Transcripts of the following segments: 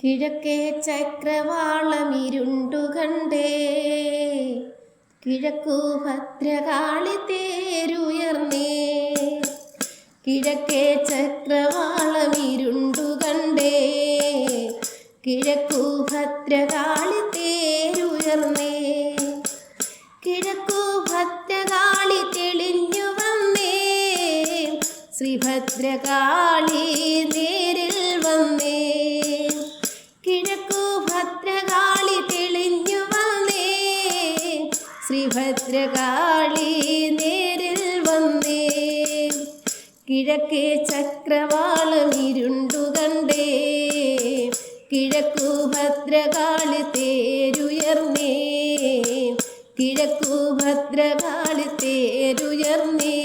കിഴക്കേ ചക്രവാളമിരുണ്ടു കണ്ടേ, കിഴക്കു ഭദ്രകാളി തേരുയർന്നേ. കിഴക്കേ ചക്രവാളമിരുണ്ടു കണ്ടേ, കിഴക്കു ഭദ്രകാളി തേരുയർന്നേ. കിഴക്കു ഭദ്രകാളി തെളിഞ്ഞു വന്നേ, ശ്രീഭദ്രകാളി നേരിൽ വന്നേ. കിഴക്കു ഭദ്രകാളി തെളിഞ്ഞു വന്നേ, ശ്രീഭദ്രകാളി നേരിൽ വന്നേ. കിഴക്കേ ചക്രവാളമിരുണ്ടു കണ്ടേ, കിഴക്കു ഭദ്രകാളി തേരുയർന്നേ. കിഴക്കു ഭദ്രകാളി തേരുയർന്നേ.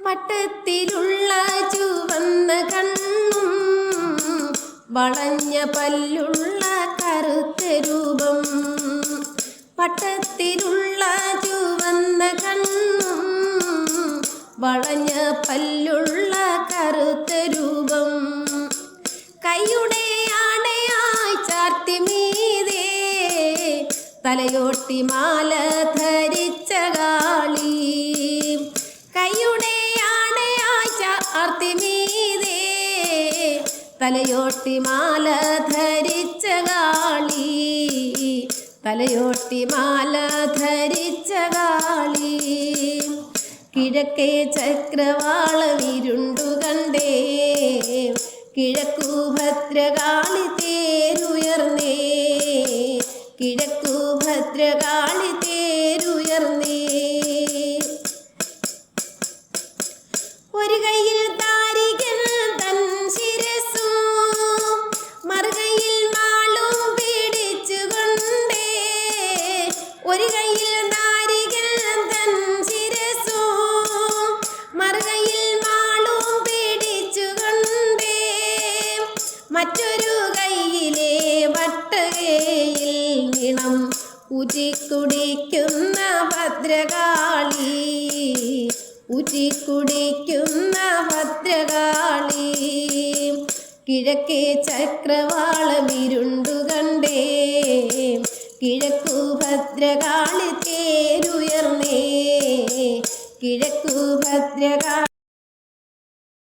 വട്ടത്തിലുള്ള ചുവന്ന കണ്ണും വളഞ്ഞ പല്ലുള്ള കറുത്ത രൂപം. വട്ടത്തിലുള്ള ചുവന്ന കണ്ണും വളഞ്ഞ പല്ലുള്ള കറുത്ത രൂപം. കൈയുടെ ആണയായി ചാർത്തി മീതേ, തലയോട്ടി മാല ധരിച്ച കാളി. കൈയുടെ ആണയായി ചാർത്തി മീതേ, തലയോട്ടി മാല ധരിച്ച കാളി. തലയോട്ടി മാല ധരിച്ച കാളി. കിഴക്കേ ചക്രവാളമിരുണ്ടു കണ്ടേ, കിഴക്കു ഭദ്രകാളി തേരുയർന്നേ. കിഴക്കു ഭദ്രകാളി തേരുയർന്നേ. ഒരു കയ്യിൽ താരികൻ തൻ ശിരസ്സും, മറുകയിൽ മാളും പിടിച്ചുകൊണ്ടേ. ഒരു കയ്യിൽ താരികൻ തൻ ശിരസ്സും, മറുകയിൽ മാളും പിടിച്ചുകൊണ്ടേ. മറ്റൊരു കയ്യിലെ വട്ടകയിൽ നിണം ഊറ്റിക്കുടിക്കുന്ന ഭദ്രകാളി. ഊറ്റിക്കുടിക്കുന്ന ഭദ്രകാളി. കിഴക്കേ ചക്രവാളമിരുണ്ടു കണ്ടേ, കിഴക്കു ഭദ്രകാളി തേരുയർന്നേ. കിഴക്കു ഭദ്രകാളി